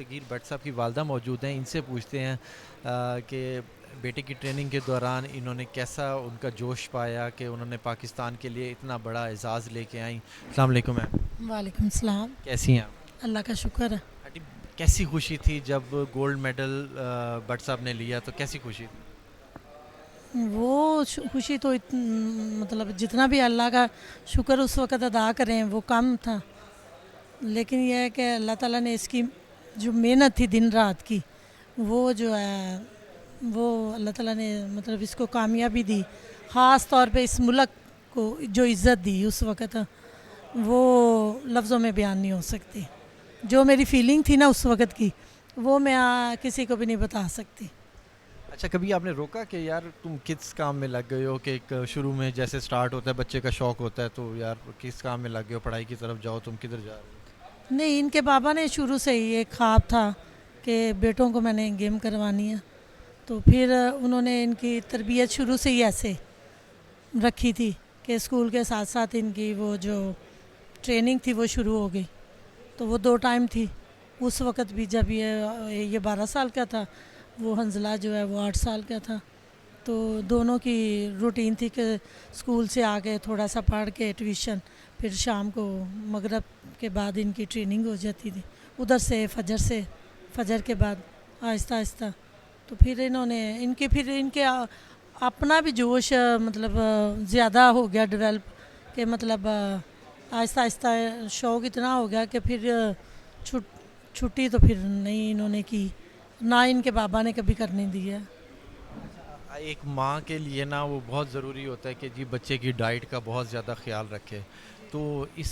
Jahangir but صاحب کی والدہ موجود ہیں، ان سے پوچھتے ہیں کہ بیٹے کی ٹریننگ کے دوران انہوں نے کیسا ان کا جوش پایا کہ انہوں نے پاکستان کے لیے اتنا بڑا اعزاز لے کے آئیں. السلام علیکم میم. وعلیکم السلام. کیسی ہیں آپ؟ اللہ کا شکر ہے. آنٹی کیسی خوشی تھی جب گولڈ میڈل بٹ صاحب نے لیا تو کیسی خوشی تھی؟ وہ خوشی تو مطلب جتنا بھی اللہ کا شکر اس وقت ادا کریں وہ کم تھا، لیکن یہ ہے کہ اللہ تعالیٰ نے اس کی جو محنت تھی دن رات کی وہ جو ہے وہ اللہ تعالیٰ نے مطلب اس کو کامیابی دی. خاص طور پہ اس ملک کو جو عزت دی اس وقت وہ لفظوں میں بیان نہیں ہو سکتی. جو میری فیلنگ تھی نا اس وقت کی وہ میں کسی کو بھی نہیں بتا سکتی. اچھا کبھی آپ نے روکا کہ یار تم کس کام میں لگ گئے ہو، کہ ایک شروع میں جیسے سٹارٹ ہوتا ہے بچے کا شوق ہوتا ہے تو یار کس کام میں لگ گئے ہو، پڑھائی کی طرف جاؤ، تم کدھر جا رہے ہو؟ نہیں، ان کے بابا نے شروع سے ہی ایک خواب تھا کہ بیٹوں کو میں نے گیم کروانی ہے، تو پھر انہوں نے ان کی تربیت شروع سے ہی ایسے رکھی تھی کہ اسکول کے ساتھ ساتھ ان کی وہ جو ٹریننگ تھی وہ شروع ہو گئی. تو وہ 2 ٹائم تھی. اس وقت بھی جب یہ 12 سال کا تھا، وہ حنزلہ جو ہے وہ 8 سال کا تھا، تو دونوں کی روٹین تھی کہ اسکول سے آ کے تھوڑا سا پڑھ کے ٹیوشن، پھر شام کو مغرب کے بعد ان کی ٹریننگ ہو جاتی تھی ادھر سے فجر کے بعد آہستہ آہستہ. تو پھر انہوں نے ان کے اپنا بھی جوش مطلب زیادہ ہو گیا ڈیولپ، کہ مطلب آہستہ آہستہ شوق اتنا ہو گیا کہ پھر چھٹی تو پھر نہیں انہوں نے کی، نہ ان کے بابا نے کبھی کرنے دیا. ایک ماں کے لیے نا وہ بہت ضروری ہوتا ہے کہ جی بچے کی ڈائٹ کا بہت زیادہ خیال رکھے. تو اس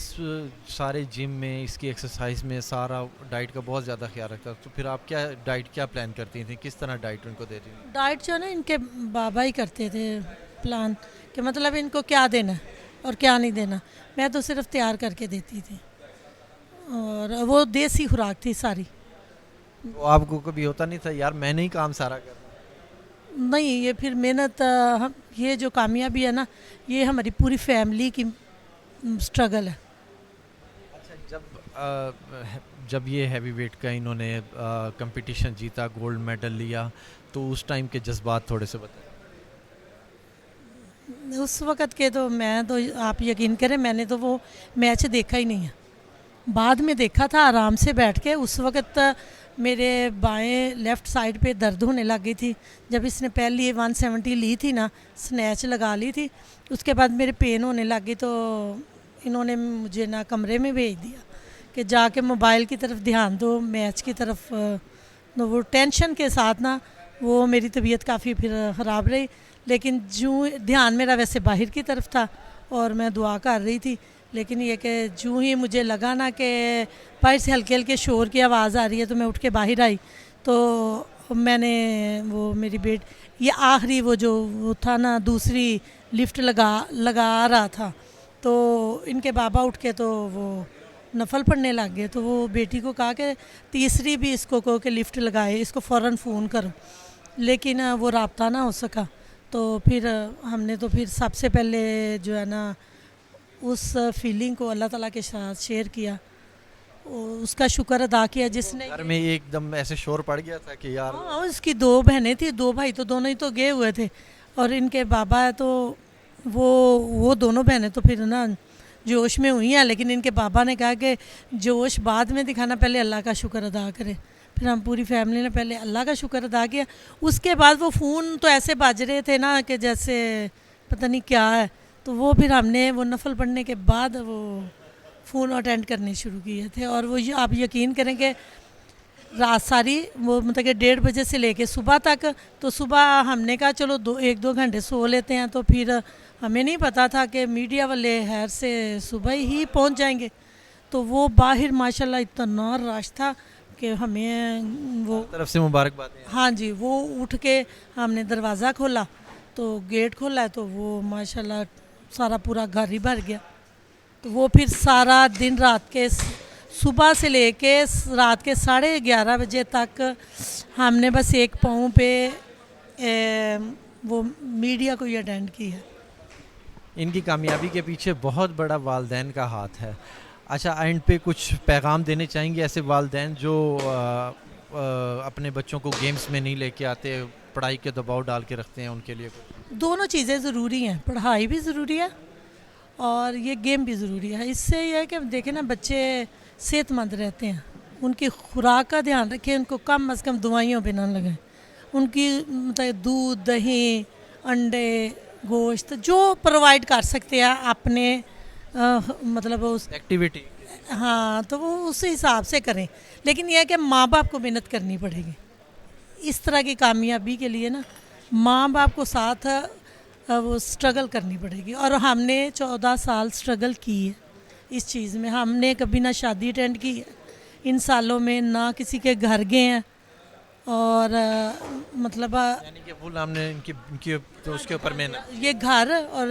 سارے جم میں اس کی ایکسرسائز میں سارا ڈائٹ کا بہت زیادہ خیال رکھتا ہے. تو پھر آپ کیا پلان کرتی تھیں، کس طرح ڈائٹ ان کو دیتی تھیں؟ ڈائٹ جو ہے نا ان کے بابا ہی کرتے تھے پلان، کہ مطلب ان کو کیا دینا اور کیا نہیں دینا. میں تو صرف تیار کر کے دیتی تھی، اور وہ دیسی خوراک تھی ساری. تو آپ کو کبھی ہوتا نہیں تھا یار میں نے ہی کام سارا کرنا؟ نہیں، یہ پھر محنت، یہ جو کامیابی ہے نا یہ ہماری پوری فیملی کی سٹرگل ہے. اچھا جب یہ ہیوی ویٹ کا انہوں نے کمپٹیشن جیتا، گولڈ میڈل لیا، تو اس ٹائم کے جذبات تھوڑے سے بتائیں. اس وقت کے تو میں تو آپ یقین کریں میں نے تو وہ میچ دیکھا ہی نہیں ہے. بعد میں دیکھا تھا آرام سے بیٹھ کے. اس وقت میرے بائیں لیفٹ سائڈ پہ درد ہونے لگ گئی تھی جب اس نے پہلی 170 لی تھی نا، سنیچ لگا لی تھی. اس کے بعد میرے پین ہونے لگ گئی، تو انہوں نے مجھے نا کمرے میں بھیج دیا کہ جا کے موبائل کی طرف دھیان دو، میچ کی طرف. وہ ٹینشن کے ساتھ نا وہ میری طبیعت کافی پھر خراب رہی، لیکن جو دھیان میرا ویسے باہر کی طرف تھا اور میں دعا کر رہی تھی. لیکن یہ کہ جو ہی مجھے لگا نا کہ باہر سے ہلکے ہلکے شور کی آواز آ رہی ہے تو میں اٹھ کے باہر آئی. تو میں نے وہ میری یہ آخری وہ جو وہ تھا نا دوسری لفٹ لگا رہا تھا، تو ان کے بابا اٹھ کے تو وہ نفل پڑھنے لگ گئے. تو وہ بیٹی کو کہا کہ تیسری بھی اس کو کہو کہ لفٹ لگائے، اس کو فوراً فون کرو. لیکن وہ رابطہ نہ ہو سکا. تو پھر ہم نے تو پھر سب سے پہلے جو ہے نا اس فیلنگ کو اللہ تعالیٰ کے ساتھ شیئر کیا، اس کا شکر ادا کیا جس نے. گھر میں ایک دم ایسے شور پڑ گیا تھا کہ یار. ہاں، اس کی 2 بہنیں تھیں، 2 بھائی تو دونوں ہی تو گئے ہوئے تھے، اور ان کے بابا ہے تو وہ دونوں بہنیں تو پھر نا جوش میں ہوئی ہیں. لیکن ان کے بابا نے کہا کہ جوش بعد میں دکھانا، پہلے اللہ کا شکر ادا کرے. پھر ہم پوری فیملی نے پہلے اللہ کا شکر ادا کیا. اس کے بعد وہ فون تو ایسے بج رہے تھے نا کہ جیسے پتہ نہیں کیا ہے. تو وہ پھر ہم نے وہ نفل پڑھنے کے بعد وہ فون اٹینڈ کرنے شروع کیے تھے. اور وہ آپ یقین کریں کہ رات ساری وہ مطلب کہ 1:30 بجے سے لے کے صبح تک. تو صبح ہم نے کہا چلو 1-2 گھنٹے سو لیتے ہیں. تو پھر ہمیں نہیں پتا تھا کہ میڈیا والے خیر سے صبح ہی پہنچ جائیں گے. تو وہ باہر ماشاءاللہ اتنا رش تھا کہ ہمیں وہ طرف سے مبارکباد. ہاں جی، وہ اٹھ کے ہم نے دروازہ کھولا تو گیٹ کھولا ہے تو وہ ماشاءاللہ سارا پورا گھر ہی بھر گیا. تو وہ پھر سارا دن رات کے صبح سے لے کے رات کے 11:30 بجے تک ہم نے بس ایک پاؤں پہ وہ میڈیا کو ہی اٹینڈ کی ہے. ان کی کامیابی کے پیچھے بہت بڑا والدین کا ہاتھ ہے. اچھا اینڈ پہ کچھ پیغام دینے چاہیں گے ایسے والدین جو اپنے بچوں کو گیمز میں نہیں لے کے آتے, پڑھائی کے دباؤ ڈال کے رکھتے ہیں ان کے لیے؟ دونوں چیزیں ضروری ہیں, پڑھائی بھی ضروری ہے اور یہ گیم بھی ضروری ہے. اس سے یہ ہے کہ دیکھیں نا, بچے صحت مند رہتے ہیں, ان کی خوراک کا دھیان رکھیں, ان کو کم از کم دوائیوں پہ نہ لگائیں, ان کی مطلب دودھ, دہی, انڈے, گوشت جو پرووائڈ کر سکتے ہیں اپنے مطلب اس ایکٹیویٹی. ہاں, تو وہ اس حساب سے کریں. لیکن یہ ہے کہ ماں باپ کو محنت کرنی پڑے گی اس طرح کی کامیابی کے لیے نا, ماں باپ کو ساتھ وہ سٹرگل کرنی پڑے گی. اور ہم نے 14 سال سٹرگل کی ہے اس چیز میں. ہم نے کبھی نہ شادی اٹینڈ کی ہے ان سالوں میں, نہ کسی کے گھر گئے ہیں, اور مطلب یعنی کہ فل ہم نے ان کی تو اس کے اوپر محنت. یہ گھر اور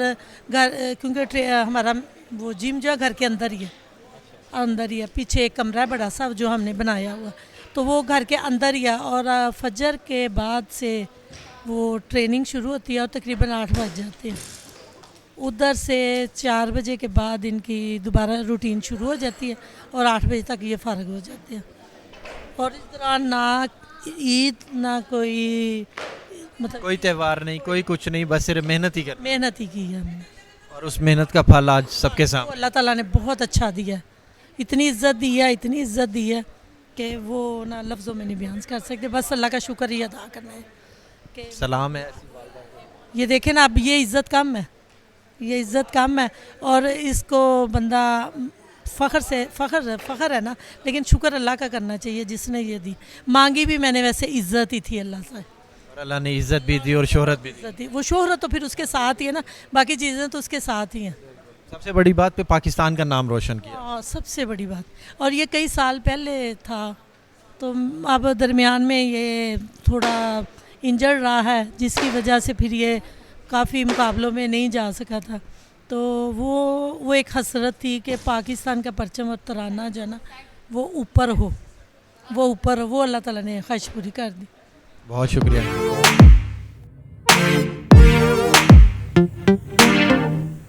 گھر کیونکہ ہمارا وہ جم جو ہے گھر کے اندر ہی ہے, اندر ہی ہے. پیچھے ایک کمرہ ہے بڑا سا جو ہم نے بنایا ہوا, تو وہ گھر کے اندر ہی ہے. اور فجر کے بعد سے وہ ٹریننگ شروع ہوتی ہے اور تقریباً 8 بج جاتے ہیں. ادھر سے 4 بجے کے بعد ان کی دوبارہ روٹین شروع ہو جاتی ہے اور 8 بجے تک یہ فارغ ہو جاتے ہیں. اور اس دوران نہ عید نہ کوئی مطلب کوئی تہوار نہیں, کوئی کچھ نہیں, بس صرف محنت ہی کرنا. محنت ہی کی ہے ہم نے, اور اس محنت کا پھل آج سب کے وہ سامنے. اللہ تعالیٰ نے بہت اچھا دیا ہے, اتنی عزت دی ہے, اتنی عزت دی ہے کہ وہ نہ لفظوں میں نہیں بیان کر سکتے. بس اللہ کا شکر ہی ادا کرنا ہے کہ سلام ہے. یہ دیکھیں نا, اب یہ عزت کم ہے, یہ عزت کم ہے. اور اس کو بندہ فخر ہے نا, لیکن شکر اللہ کا کرنا چاہیے جس نے یہ دی. مانگی بھی میں نے ویسے عزت ہی تھی اللہ سے, اور اللہ نے عزت بھی دی اور شہرت بھی دی. عزت دی. وہ شہرت تو پھر اس کے ساتھ ہی ہے نا, باقی چیزیں تو اس کے ساتھ ہی ہیں. سب سے بڑی بات پہ پاکستان کا نام روشن کیا. ہاں, سب سے بڑی بات. اور یہ کئی سال پہلے تھا, تو اب درمیان میں یہ تھوڑا انجر رہا ہے, جس کی وجہ سے پھر یہ کافی مقابلوں میں نہیں جا سکا تھا. تو وہ ایک حسرت تھی کہ پاکستان کا پرچم اور ترانہ جو ہے نا وہ اوپر ہو, وہ اوپر ہو. وہ اللہ تعالیٰ نے خواہش پوری کر دی. بہت شکریہ.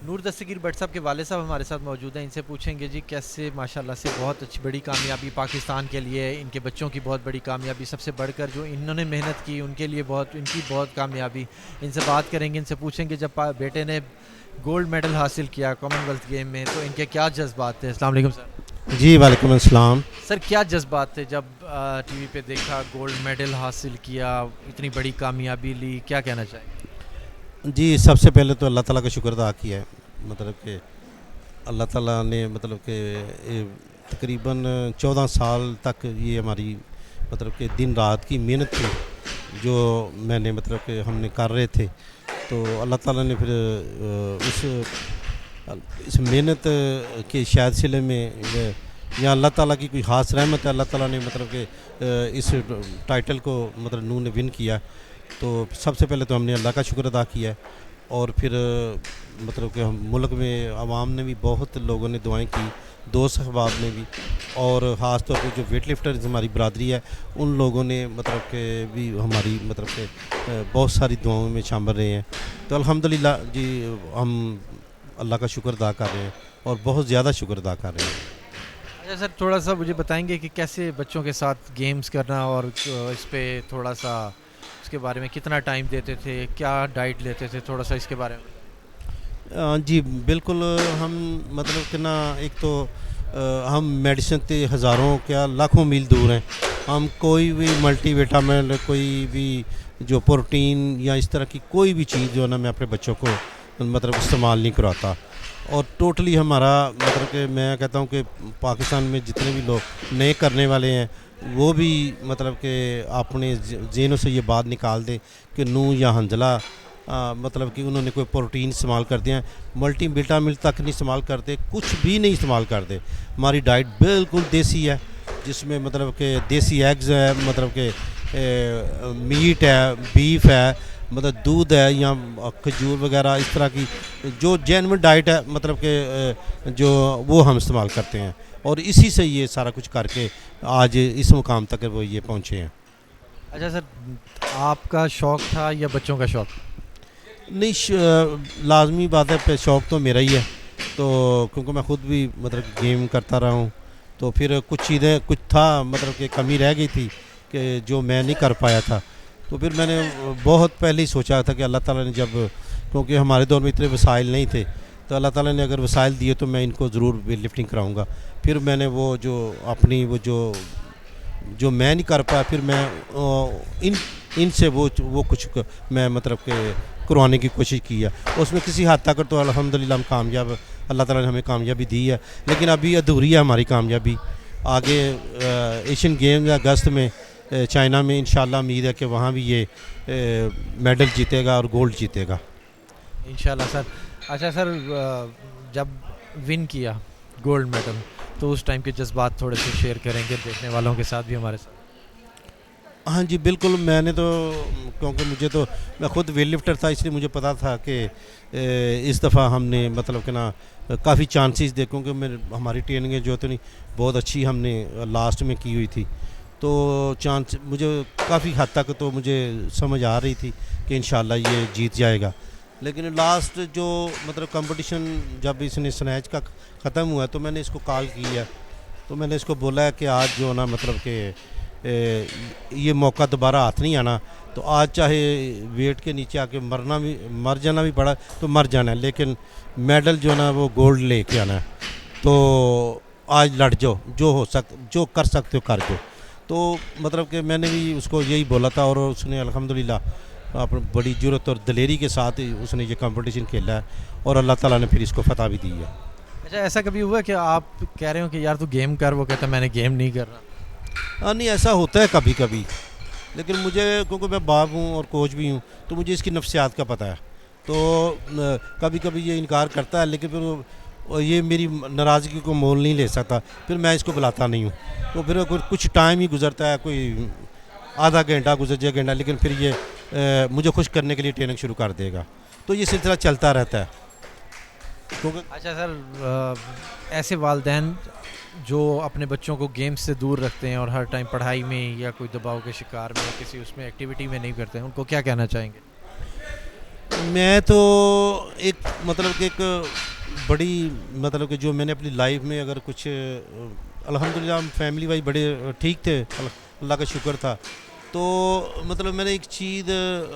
نور دستگیر بٹ صاحب کے والد صاحب ہمارے ساتھ موجود ہیں, ان سے پوچھیں گے جی کیسے ماشاءاللہ سے بہت اچھی بڑی کامیابی پاکستان کے لیے, ان کے بچوں کی بہت بڑی کامیابی, سب سے بڑھ کر جو انہوں نے محنت کی ان کے لیے ان کی بہت کامیابی. ان سے بات کریں گے, ان سے پوچھیں گے جب بیٹے نے گولڈ میڈل حاصل کیا کامن ویلتھ گیم میں تو ان کے کیا جذبات تھے؟ السلام علیکم سر. جی وعلیکم السلام. سر کیا جذبات تھے جب ٹی وی پہ دیکھا گولڈ میڈل حاصل کیا, اتنی بڑی کامیابی لی, کیا کہنا چاہیں گے؟ جی سب سے پہلے تو اللہ تعالیٰ کا شکر ادا کیا ہے. مطلب کہ اللہ تعالیٰ نے مطلب کہ تقریباً 14 سال تک یہ ہماری مطلب کہ دن رات کی محنت تھی جو میں نے مطلب کہ ہم نے کر رہے تھے. تو اللہ تعالیٰ نے پھر اس محنت کے شاید سلے میں یا اللہ تعالیٰ کی کوئی خاص رحمت ہے, اللہ تعالیٰ نے مطلب کہ اس ٹائٹل کو مطلب نور نے ون کیا. تو سب سے پہلے تو ہم نے اللہ کا شکر ادا کیا ہے, اور پھر مطلب کہ ہم ملک میں عوام نے بھی بہت لوگوں نے دعائیں کی, دوست احباب نے بھی, اور خاص طور پہ جو ویٹ لفٹرز ہماری برادری ہے ان لوگوں نے مطلب کہ بھی ہماری مطلب کہ بہت ساری دعاؤں میں شامل رہے ہیں. تو الحمدللہ جی ہم اللہ کا شکر ادا کر رہے ہیں اور بہت زیادہ شکر ادا کر رہے ہیں. اچھا سر, تھوڑا سا مجھے بتائیں گے کہ کیسے بچوں کے ساتھ گیمز کرنا, اور اس پہ تھوڑا سا اس کے بارے میں کتنا ٹائم دیتے تھے, کیا ڈائٹ لیتے تھے, تھوڑا سا اس کے بارے میں. جی بالکل, ہم مطلب کہ نا ایک تو ہم میڈیسن تے ہزاروں کیا لاکھوں میل دور ہیں. ہم کوئی بھی ملٹی وٹامن, کوئی بھی جو پروٹین یا اس طرح کی کوئی بھی چیز جو ہے نا میں اپنے بچوں کو مطلب استعمال نہیں کراتا. اور ٹوٹلی ہمارا مطلب کہ میں کہتا ہوں کہ پاکستان میں جتنے بھی لوگ نئے کرنے والے ہیں وہ بھی مطلب کہ اپنے ذہنوں سے یہ بات نکال دیں کہ نو یا حنزلہ مطلب کہ انہوں نے کوئی پروٹین استعمال کر دیا, ملٹی وٹامن تک نہیں استعمال کرتے, کچھ بھی نہیں استعمال کرتے. ہماری ڈائٹ بالکل دیسی ہے جس میں مطلب کہ دیسی ایگز ہے, مطلب کہ میٹ ہے, بیف ہے, مطلب دودھ ہے یا کھجور وغیرہ اس طرح کی جو جینوین ڈائٹ ہے مطلب کہ جو وہ ہم استعمال کرتے ہیں, اور اسی سے یہ سارا کچھ کر کے آج اس مقام تک وہ یہ پہنچے ہیں. اچھا سر, آپ کا شوق تھا یا بچوں کا شوق؟ نہیں, لازمی بات ہے, پہ شوق تو میرا ہی ہے. تو کیونکہ میں خود بھی مطلب گیم کرتا رہا ہوں, تو پھر کچھ چیزیں کچھ تھا مطلب کہ کمی رہ گئی تھی کہ جو میں نہیں کر پایا تھا. تو پھر میں نے بہت پہلے ہی سوچا تھا کہ اللہ تعالیٰ نے جب, کیونکہ ہمارے دور میں اتنے وسائل نہیں تھے, تو اللہ تعالیٰ نے اگر وسائل دیے تو میں ان کو ضرور ویٹ لفٹنگ کراؤں گا. پھر میں نے وہ جو اپنی وہ جو میں نہیں کر پایا, پھر میں ان سے وہ کچھ میں مطلب کہ کروانے کی کوشش کی ہے. اس میں کسی حد تک تو الحمدللہ ہم کامیاب, اللہ تعالیٰ نے ہمیں کامیابی دی ہے, لیکن ابھی ادھوری ہے ہماری کامیابی. آگے ایشین گیم اگست میں چائنا میں انشاءاللہ امید ہے کہ وہاں بھی یہ میڈل جیتے گا اور گولڈ جیتے گا انشاءاللہ سر. اچھا سر, جب ون کیا گولڈ میڈل تو اس ٹائم کے جذبات تھوڑے سے شیئر کریں گے دیکھنے والوں کے ساتھ بھی ہمارے ساتھ؟ ہاں جی بالکل. میں نے تو, کیونکہ میں خود ویٹ لفٹر تھا, اس لیے مجھے پتا تھا کہ اس دفعہ ہم نے مطلب کہ نا کافی چانسز دے, کیونکہ ہماری ٹریننگیں جو تھیں بہت اچھی ہم نے لاسٹ میں کی ہوئی تھی. تو چانس مجھے کافی حد تک تو مجھے سمجھ آ رہی تھی کہ انشاءاللہ یہ جیت جائے گا. لیکن لاسٹ جو مطلب کمپٹیشن جب اس نے سنیچ کا ختم ہوا تو میں نے اس کو کال کی ہے, تو میں نے اس کو بولا ہے کہ آج جو نا مطلب کہ یہ موقع دوبارہ ہاتھ نہیں آنا, تو آج چاہے ویٹ کے نیچے آ کے مر جانا بھی پڑا تو مر جانا ہے, لیکن میڈل جو ہے نا وہ گولڈ لے کے آنا ہے. تو آج لڑ جاؤ, جو کر سکتے ہو کر دو. تو مطلب کہ میں نے بھی اس کو یہی بولا تھا, اور اس نے الحمدللہ بڑی جرت اور دلیری کے ساتھ اس نے یہ کمپٹیشن کھیلا ہے, اور اللہ تعالیٰ نے پھر اس کو فتح بھی دی ہے. اچھا, ایسا کبھی ہوا کہ آپ کہہ رہے ہو کہ یار تو گیم کر, وہ کہتا ہے میں نے گیم نہیں کرنا؟ ہاں نہیں, ایسا ہوتا ہے کبھی کبھی, لیکن مجھے کیونکہ میں باپ ہوں اور کوچ بھی ہوں تو مجھے اس کی نفسیات کا پتہ ہے. تو کبھی کبھی یہ انکار کرتا ہے, لیکن پھر یہ میری ناراضگی کو مول نہیں لے سکتا, پھر میں اس کو بلاتا نہیں ہوں. تو پھر کچھ ٹائم ہی گزرتا ہے, کوئی آدھا گھنٹہ گزر جائے گھنٹہ, لیکن پھر یہ مجھے خوش کرنے کے لیے ٹریننگ شروع کر دے گا. تو یہ سلسلہ چلتا رہتا ہے. اچھا سر, ایسے والدین جو اپنے بچوں کو گیمز سے دور رکھتے ہیں اور ہر ٹائم پڑھائی میں یا کوئی دباؤ کے شکار میں کسی اس میں ایکٹیویٹی میں نہیں کرتے ہیں, ان کو کیا کہنا چاہیں گے؟ میں تو ایک مطلب کہ ایک بڑی مطلب کہ جو میں نے اپنی لائف میں اگر کچھ الحمدللہ ہم فیملی وائی بڑے ٹھیک تھے, اللہ کا شکر تھا. تو مطلب میں نے ایک چیز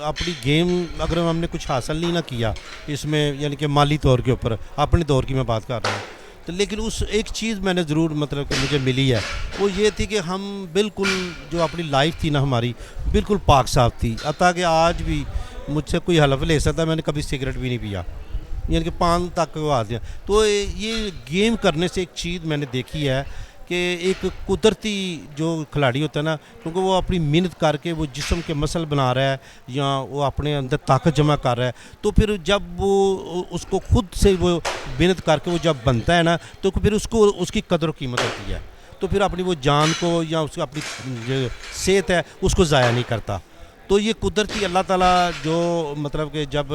اپنی گیم اگر ہم نے کچھ حاصل نہیں نہ کیا اس میں, یعنی کہ مالی طور کے اوپر, اپنے دور کی میں بات کر رہا ہوں, تو لیکن اس ایک چیز میں نے ضرور مطلب کہ مجھے ملی ہے, وہ یہ تھی کہ ہم بالکل جو اپنی لائف تھی نا ہماری بالکل پاک صاف تھی. حتیٰ کہ آج بھی مجھ سے کوئی حلف لے سکتا, میں نے کبھی سگریٹ بھی نہیں پیا, یعنی کہ پان تک وہ آ دیا. تو یہ گیم کرنے سے ایک چیز میں نے دیکھی ہے کہ ایک قدرتی جو کھلاڑی ہوتا ہے نا, کیونکہ وہ اپنی محنت کر کے وہ جسم کے مسل بنا رہا ہے یا وہ اپنے اندر طاقت جمع کر رہا ہے, تو پھر جب وہ اس کو خود سے وہ محنت کر کے وہ جب بنتا ہے نا, تو پھر اس کو اس کی قدر و قیمت ہوتی ہے. تو پھر اپنی وہ جان کو یا اس کو اپنی جو صحت ہے اس کو ضائع نہیں کرتا. تو یہ قدرتی اللہ تعالیٰ جو مطلب کہ جب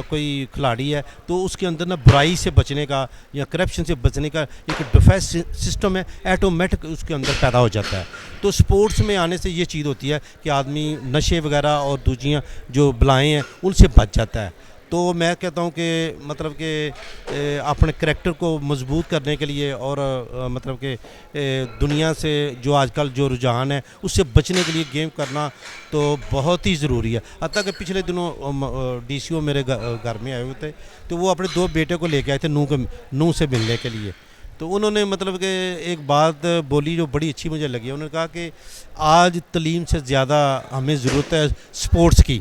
کوئی کھلاڑی ہے تو اس کے اندر نا برائی سے بچنے کا یا کرپشن سے بچنے کا ایک ڈیفینس سسٹم ہے, ایٹومیٹک اس کے اندر پیدا ہو جاتا ہے. تو سپورٹس میں آنے سے یہ چیز ہوتی ہے کہ آدمی نشے وغیرہ اور دوسریاں جو بلائیں ہیں ان سے بچ جاتا ہے. تو میں کہتا ہوں کہ مطلب کہ اپنے کریکٹر کو مضبوط کرنے کے لیے اور مطلب کہ دنیا سے جو آج کل جو رجحان ہے اس سے بچنے کے لیے گیم کرنا تو بہت ہی ضروری ہے. حتیٰ کہ پچھلے دنوں ڈی سی او میرے گھر میں آئے ہوئے تھے, تو وہ اپنے 2 بیٹے کو لے کے آئے تھے نوں سے ملنے کے لیے. تو انہوں نے مطلب کہ ایک بات بولی جو بڑی اچھی مجھے لگی. انہوں نے کہا کہ آج تعلیم سے زیادہ ہمیں ضرورت ہے سپورٹس کی,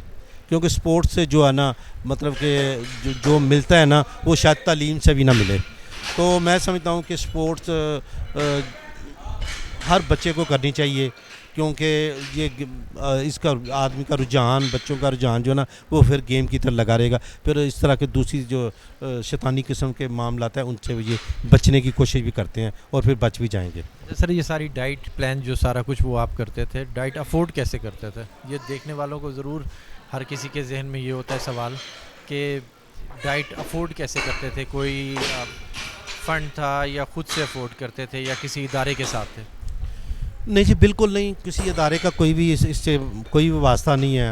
کیونکہ سپورٹس سے جو ہے نا مطلب کہ جو ملتا ہے نا وہ شاید تعلیم سے بھی نہ ملے. تو میں سمجھتا ہوں کہ سپورٹس ہر بچے کو کرنی چاہیے, کیونکہ یہ اس کا آدمی کا رجحان, بچوں کا رجحان جو ہے نا وہ پھر گیم کی طرف لگا رہے گا. پھر اس طرح کے دوسری جو شیطانی قسم کے معاملات ہیں ان سے یہ بچنے کی کوشش بھی کرتے ہیں اور پھر بچ بھی جائیں گے. سر یہ ساری ڈائٹ پلان جو سارا کچھ وہ آپ کرتے تھے, ڈائٹ افورڈ کیسے کرتے تھے؟ یہ دیکھنے والوں کو ضرور ہر کسی کے ذہن میں یہ ہوتا ہے سوال کہ ڈائٹ افورڈ کیسے کرتے تھے, کوئی فنڈ تھا یا خود سے افورڈ کرتے تھے یا کسی ادارے کے ساتھ تھے؟ نہیں جی بالکل نہیں, کسی ادارے کا کوئی بھی اس سے کوئی بھی واسطہ نہیں ہے.